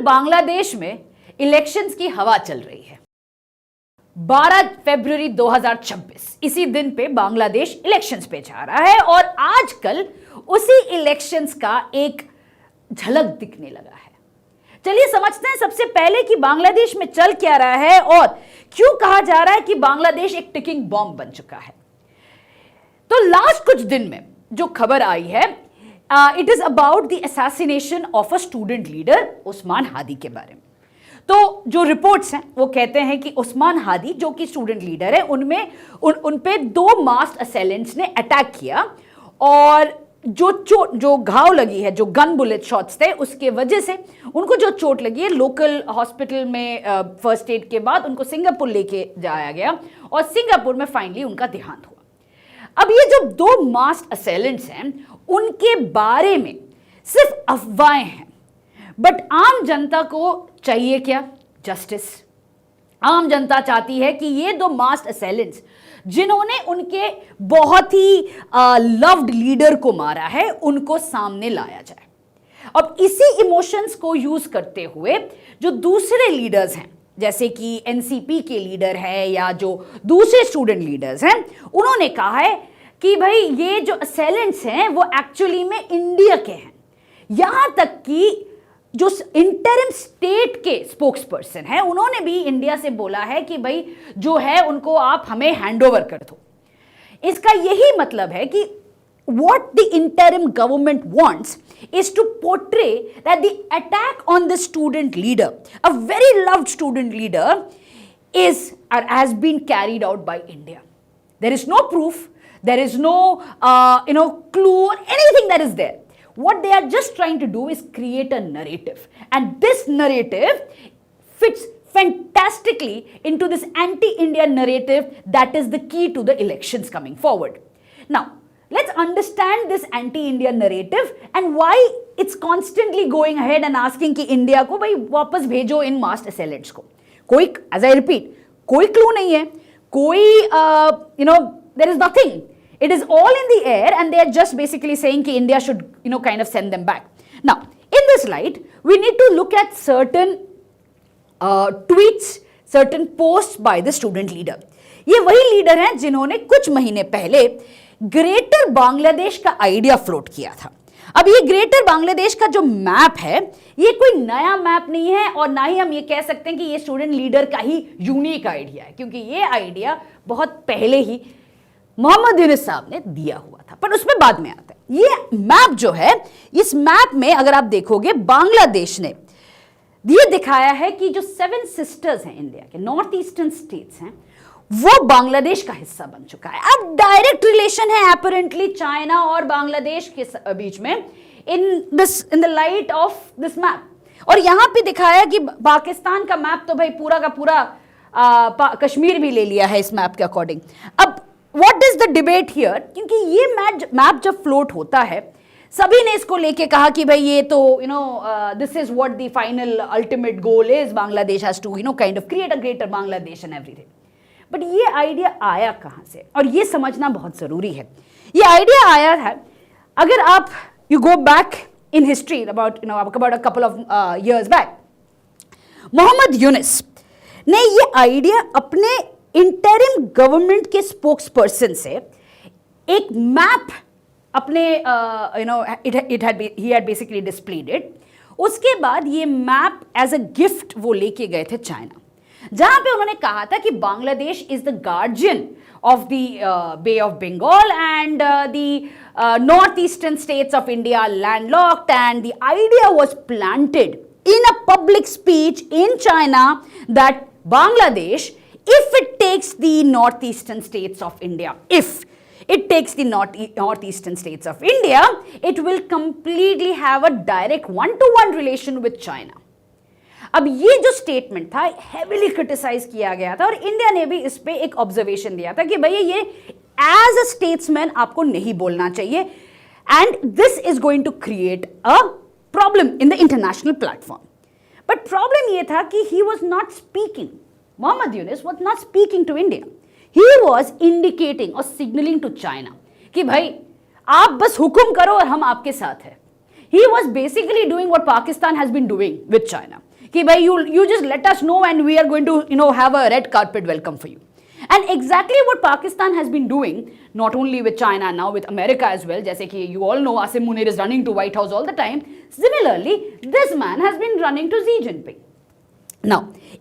बांग्लादेश में इलेक्शंस की हवा चल रही है। 12 फरवरी 2026 इसी दिन पे बांग्लादेश इलेक्शंस पे जा रहा है और आजकल उसी इलेक्शंस का एक झलक दिखने लगा है। चलिए समझते हैं सबसे पहले कि बांग्लादेश में चल क्या रहा है और क्यों कहा जा रहा है कि बांग्लादेश एक टिकिंग बॉम्ब बन चुका है। तो लास्ट कुछ दिन में जो खबर आई है, it is about the assassination of a student leader Usman Hadi के बारे में। तो जो रिपोर्ट्स हैं वो कहते हैं कि उस्मान हादी जो कि स्टूडेंट लीडर है, उन पे 2 मास्ड असेलेंट्स ने अटैक किया और जो घाव लगी है, जो गन बुलेट शॉट्स थे, उसके वजह से उनको जो चोट लगी है, लोकल हॉस्पिटल में फर्स्ट एड के बाद उनको सिंगापुर लेके जाया गया और सिंगापुर में फाइनली उनका देहांत हुआ। अब ये जो 2 मास्ड असेलेंट्स हैं उनके बारे में सिर्फ अफवाहें हैं, बट आम जनता को चाहिए क्या? जस्टिस। आम जनता चाहती है कि ये 2 मास्ड असेलेंट्स जिन्होंने उनके बहुत ही लव्ड लीडर को मारा है, उनको सामने लाया जाए। अब इसी इमोशंस को यूज करते हुए जो दूसरे लीडर्स हैं, जैसे कि एनसीपी के लीडर है या जो दूसरे स्टूडेंट लीडर्स हैं, उन्होंने कहा है कि भाई ये जो असेलेंट्स हैं वो एक्चुअली में इंडिया के हैं। यहां तक कि जो इंटरिम स्टेट के स्पोक्सपर्सन है उन्होंने भी इंडिया से बोला है कि भाई जो है उनको आप हमें हैंडओवर कर दो। इसका यही मतलब है कि what the interim government wants is to portray that the attack on the student leader, a very loved student leader, is or has been carried out by India. There is no proof, there is no clue or anything that is there. What they are just trying to do is create a narrative, and this narrative fits fantastically into this anti-India narrative that is the key to the elections coming forward. Now, let's understand this anti-India narrative and why it's constantly going ahead and asking कि India को भाई वापस भेजो इन massed असेलेंट्स को। कोई, as I repeat, कोई clue नहीं है, कोई there is nothing. It is all in the air and they are just basically saying कि India should kind of send them back. Now, in this light, we need to look at certain tweets, certain posts by the student leader. ये वही leader हैं जिन्होंने कुछ महीने पहले greater Bangladesh का idea float किया था। अब ये ग्रेटर बांग्लादेश का जो मैप है, ये कोई नया मैप नहीं है और ना ही हम ये कह सकते हैं कि ये स्टूडेंट लीडर का ही यूनिक आइडिया है, क्योंकि ये आइडिया बहुत पहले ही मोहम्मद यूनुस साहब ने दिया हुआ था, पर उसमें बाद में आता है। ये मैप जो है, इस मैप में अगर आप देखोगे, बांग्लादेश ने ये दिखाया है कि जो 7 सिस्टर्स हैं इंडिया के, नॉर्थ ईस्टर्न स्टेट्स हैं, वो बांग्लादेश का हिस्सा बन चुका है। अब डायरेक्ट रिलेशन है अपरेंटली चाइना और बांग्लादेश के बीच में in the light of this map. और यहां पे दिखाया कि पाकिस्तान का मैप तो भाई पूरा का पूरा कश्मीर भी ले लिया है इस मैप के अकॉर्डिंग। अब what is the debate here? क्योंकि ये मैप जब फ्लोट होता है, सभी ने इसको लेके कहा कि भाई ये तो this is what the final ultimate goal is, Bangladesh has to kind of create a greater Bangladesh and everything. But ये आइडिया आया कहां से, और ये समझना बहुत जरूरी है। ये आइडिया आया है, अगर आप you go back in history about a couple of years back, Mohammad Yunus ने ये आइडिया अपने इंटरिम गवर्नमेंट के स्पोक्सपर्सन से एक मैप अपने he had basically displayed it। उसके बाद ये मैप एज अ गिफ्ट वो लेके गए थे चाइना, जहां पे उन्होंने कहा था कि Bangladesh is the guardian of the Bay of Bengal and the north eastern states of India landlocked, and the idea was planted in a public speech in China that Bangladesh, if it takes the northeastern states of India, if it takes the northeastern states of India, it will completely have a direct one-to-one relation with China. अब ये जो statement था heavily criticise किया गया था और India ने भी इस पे एक ऑब्जर्वेशन दिया था कि भैया ये एज अ स्टेट्समैन आपको नहीं बोलना चाहिए, and this is going to create a problem in the international platform. But problem ये था कि he was not speaking, Mohammad Yunus was not speaking to India. He was indicating or signaling to China कि भाई आप बस हुक्म करो और हम आपके साथ हैं। He was basically doing what Pakistan has been doing with China. कि भाई you just let us know and we are going to have a red carpet welcome for you. And exactly what Pakistan has been doing, not only with China, now with America as well, जैसे कि you all know Asim Munir is running to White House all the time. Similarly, this man has been running to Xi Jinping. Now,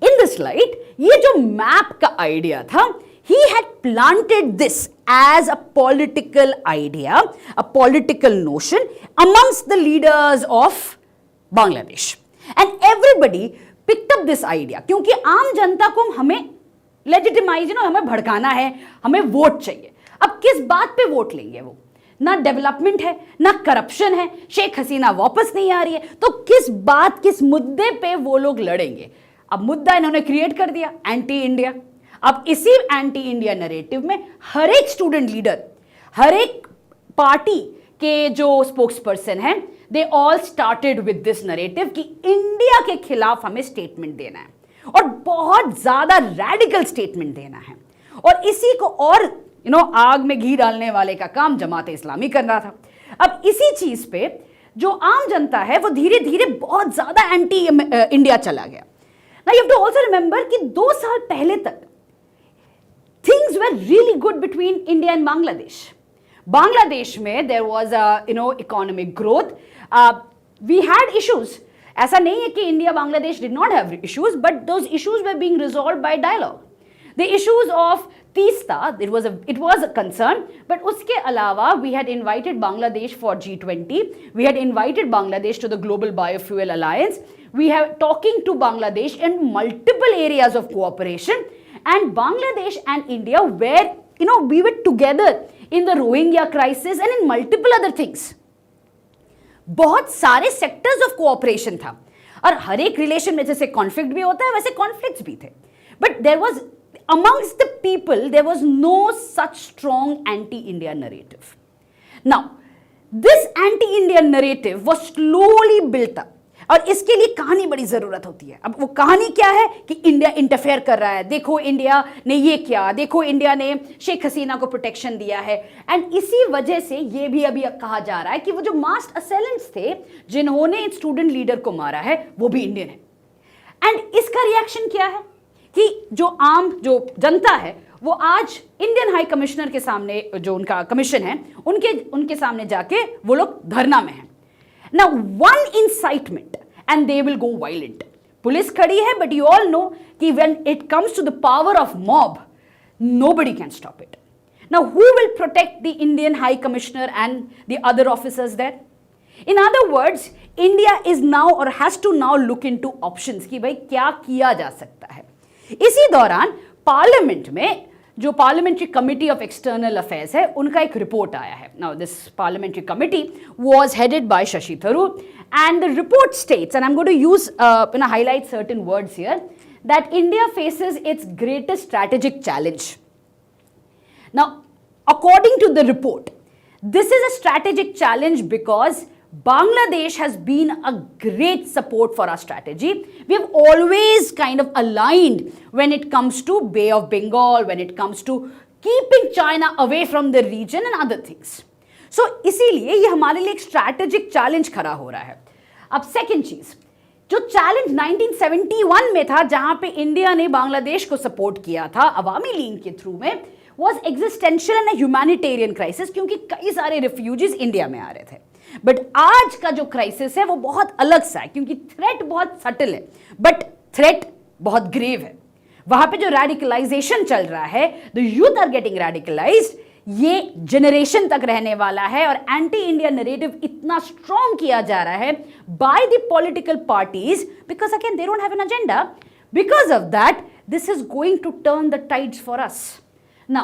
in this light, ये जो map का idea था, he had planted this as a political idea, a political notion amongst the leaders of Bangladesh. And everybody picked up this idea, क्योंकि आम जनता को हमें legitimise हमें भड़काना है, हमें वोट चाहिए. अब किस बात पे वोट लेंगे? वो ना डेवलपमेंट है, ना करप्शन है, शेख हसीना वापस नहीं आ रही है, तो किस बात, किस मुद्दे पे वो लोग लड़ेंगे? अब मुद्दा इन्होंने क्रिएट कर दिया, एंटी इंडिया. अब इसी एंटी इंडिया नैरेटिव में हर एक स्टूडेंट लीडर, हर एक पार्टी के जो स्पोक्स पर्सन हैं, they all started with this narrative कि इंडिया के खिलाफ हमें स्टेटमेंट देना है और बहुत ज्यादा रैडिकल स्टेटमेंट देना है. और इसी को और आग में घी डालने वाले का काम जमात इस्लामी कर रहा था. अब इसी चीज पे जो आम जनता है वो धीरे धीरे बहुत ज्यादा एंटी इंडिया चला गया. Now you have to also remember कि 2 साल पहले तक things were really good between India and Bangladesh. Bangladesh में there was economic growth. We had issues. ऐसा नहीं है कि India Bangladesh did not have issues, but those issues were being resolved by dialogue. The issues of Teesta, it was a concern, but उसके अलावा we had invited Bangladesh for G20. We had invited Bangladesh to the Global Biofuel Alliance. We have talking to Bangladesh in multiple areas of cooperation, and Bangladesh and India were, we were together in the Rohingya crisis and in multiple other things. बहुत सारे sectors of cooperation था और हर एक relation में जैसे conflict भी होता है वैसे कॉन्फ्लिक्ट्स भी थे. But there was amongst the people there was no such strong anti-India narrative. Now, this anti-India narrative was slowly built up. और इसके लिए कहानी बड़ी जरूरत होती है. अब वो कहानी क्या है कि इंडिया इंटरफेयर कर रहा है, देखो इंडिया ने ये किया, देखो इंडिया ने शेख हसीना को प्रोटेक्शन दिया है. एंड इसी वजह से ये भी अभी कहा जा रहा है कि वो जो मास असेलेंट्स थे जिन्होंने स्टूडेंट लीडर को मारा है वो भी इंडियन है. एंड इसका रिएक्शन क्या है कि जो जनता है वो आज इंडियन हाई कमिश्नर के सामने, जो उनका कमीशन है, उनके सामने जाके वो लोग धरना में हैं. Now, one incitement and they will go violent. Police खड़ी है, but you all know कि when it comes to the power of mob, nobody can stop it. Now, who will protect the Indian High Commissioner and the other officers there? In other words, India is now or has to now look into options कि भाई क्या किया जा सकता है. इसी दौरान parliament में जो parliamentary committee of external affairs है उनका एक रिपोर्ट आया है. Now this parliamentary committee was headed by Shashi Tharoor and the report states, and I am going to use highlight certain words here, that India faces its greatest strategic challenge. Now according to the report, this is a strategic challenge because Bangladesh has been a great support for our strategy. We have always kind of aligned when it comes to Bay of Bengal, when it comes to keeping China away from the region and other things. So इसीलिए ये हमारे लिए एक strategic challenge खड़ा हो रहा है. अब second चीज, जो चैलेंज 1971 में था जहां पे इंडिया ने बांग्लादेश को सपोर्ट किया था अवामी लीग के थ्रू में, was existential and a humanitarian crisis, क्योंकि कई सारे रिफ्यूजीज इंडिया में आ रहे थे. बट आज का जो क्राइसिस है वो बहुत अलग सा है, क्योंकि थ्रेट बहुत सटल है बट थ्रेट बहुत ग्रेव है. वहां पे जो रेडिकलाइजेशन चल रहा है, the youth are getting radicalized, ये जनरेशन तक रहने वाला है. और एंटी इंडिया नैरेटिव इतना स्ट्रॉन्ग किया जा रहा है by the political parties because again they don't have an agenda. Because of that this is going to turn the tides for us. Now,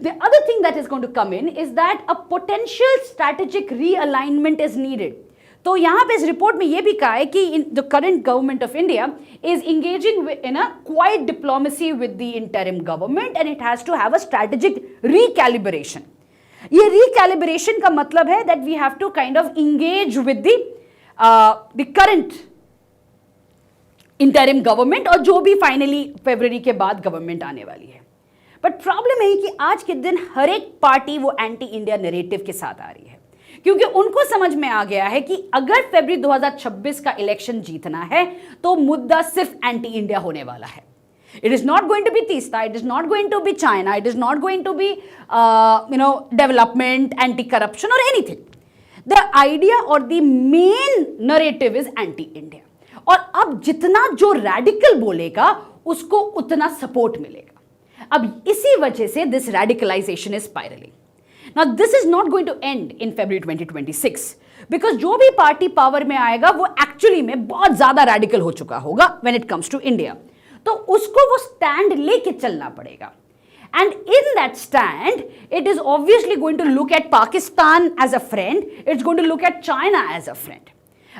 the other thing that is going to come in is that a potential strategic realignment is needed. तो यहाँ पे इस report में ये भी कहा है कि the current government of India is engaging in a quiet diplomacy with the interim government and it has to have a strategic recalibration. ये recalibration का मतलब है that we have to kind of engage with the current interim government और जो भी finally फरवरी के बाद government आने वाली है. बट प्रॉब्लम है कि आज के दिन हर एक पार्टी वो एंटी इंडिया नैरेटिव के साथ आ रही है, क्योंकि उनको समझ में आ गया है कि अगर फरवरी 2026 का इलेक्शन जीतना है तो मुद्दा सिर्फ एंटी इंडिया होने वाला है. It is not going to be Teesta, it is not going to be China, it is not going to be development, anti-corruption or anything. The idea or the main narrative is anti-India. और अब जितना जो radical बोलेगा उसको उतना support मिलेगा. अब इसी वजह से this radicalization is spiraling. Now this is not going to end in February 2026 because जो भी पार्टी पावर में आएगा वो एक्चुअली में बहुत ज्यादा radical हो चुका होगा when it comes to India. तो उसको वो स्टैंड लेके चलना पड़ेगा. And in that stand it is obviously going to look at Pakistan as a friend, it's going to look at China as a friend.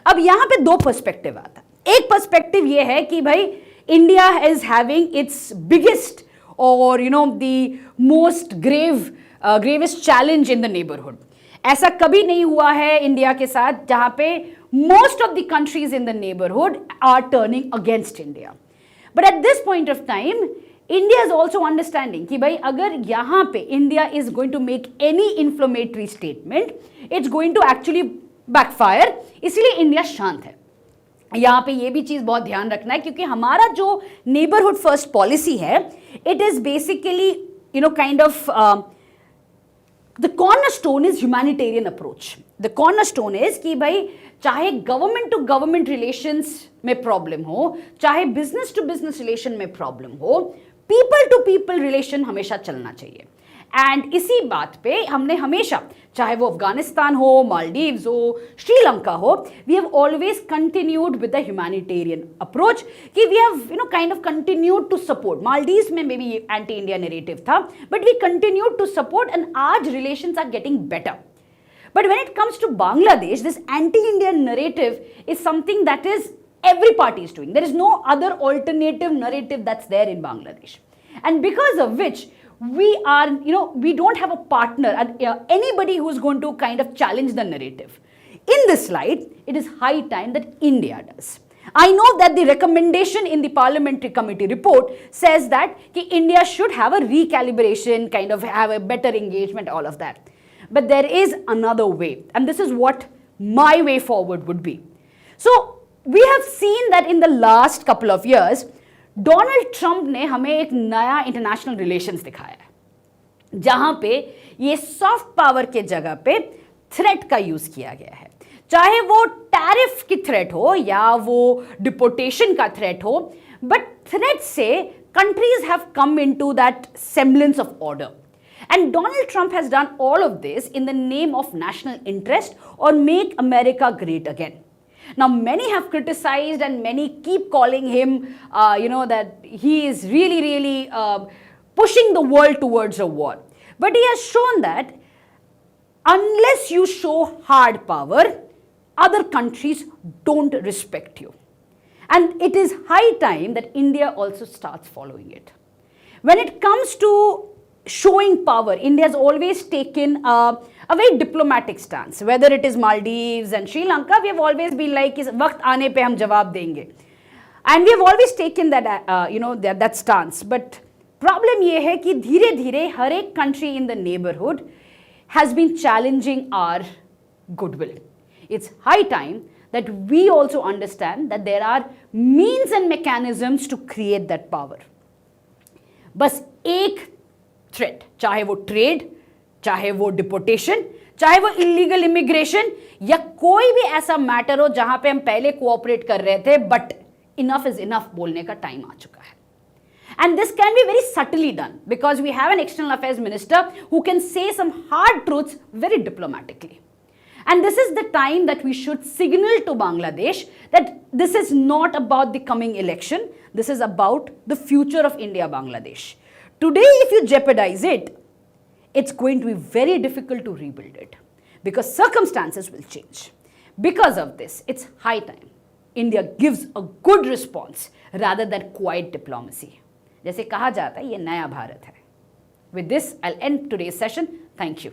अब यहां पे दो पर्सपेक्टिव आता है. एक पर्सपेक्टिव ये है कि भाई India is having its biggest और the most gravest challenge in the neighbourhood. ऐसा कभी नहीं हुआ है इंडिया के साथ जहां पे most of the countries in the neighbourhood are turning against India. But at this point of time, India is also understanding कि भाई अगर यहाँ पे India is going to make any inflammatory statement, it's going to actually backfire. इसलिए India शांत है. यहाँ पे ये भी चीज़ बहुत ध्यान रखना है क्योंकि हमारा जो neighborhood first policy है, it is basically kind of the cornerstone is humanitarian approach. The cornerstone is कि भाई चाहे गवर्नमेंट टू गवर्नमेंट रिलेशंस में प्रॉब्लम हो, चाहे बिजनेस टू बिजनेस रिलेशन में प्रॉब्लम हो, पीपल टू पीपल रिलेशन हमेशा चलना चाहिए. एंड इसी बात पे हमने हमेशा, चाहे वो अफगानिस्तान हो, मालदीव्स हो, श्रीलंका हो, we have always continued with the humanitarian approach कि we have kind of continued to support. Maldives में may be anti India narrative था but we continued to support and आज relations are getting better. But when it comes to Bangladesh, this anti-Indian narrative is something that is every party is doing. There is no other alternative narrative that's there in Bangladesh. And because of which we are, we don't have a partner, anybody who's going to kind of challenge the narrative. In this light, it is high time that India does. I know that the recommendation in the parliamentary committee report says that India should have a recalibration, kind of have a better engagement, all of that. But there is another way, and this is what my way forward would be. So we have seen that in the last couple of years, Donald Trump ने हमें एक नया international relations दिखाया है जहां पे ये soft power के जगह पे थ्रेट का यूज किया गया है. चाहे वो टैरिफ की थ्रेट हो या वो डिपोटेशन का थ्रेट हो, बट थ्रेट से countries have come into that semblance of order. And Donald Trump has done all of this in the name of national interest or make America great again. Now, many have criticized and many keep calling him, that he is really, really pushing the world towards a war. But he has shown that unless you show hard power, other countries don't respect you. And it is high time that India also starts following it. When it comes to showing power, India has always taken a very diplomatic stance. Whether it is Maldives and Sri Lanka, we have always been like, इस वक्त आने पे हम जवाब देंगे. And we have always taken that, that stance. But problem ये है कि धीरे धीरे हर एक country in the neighborhood has been challenging our goodwill. It's high time that we also understand that there are means and mechanisms to create that power. बस एक threat, चाहे वो ट्रेड, चाहे वो डिपोटेशन, चाहे वो इलीगल इमिग्रेशन या कोई भी ऐसा मैटर हो जहां पे हम पहले कोऑपरेट कर रहे थे बट इनफ इज इनफ बोलने का टाइम आ चुका है. And this can be very subtly done because we have an external affairs minister who can say some hard truths very diplomatically. And this is the time that we should signal to Bangladesh that this is not about the coming election, this is about the future of India-Bangladesh. Today, if you jeopardize it, it's going to be very difficult to rebuild it because circumstances will change. Because of this, it's high time India gives a good response rather than quiet diplomacy. जैसे कहा जाता है ये नया भारत है. With this, I'll end today's session. Thank you.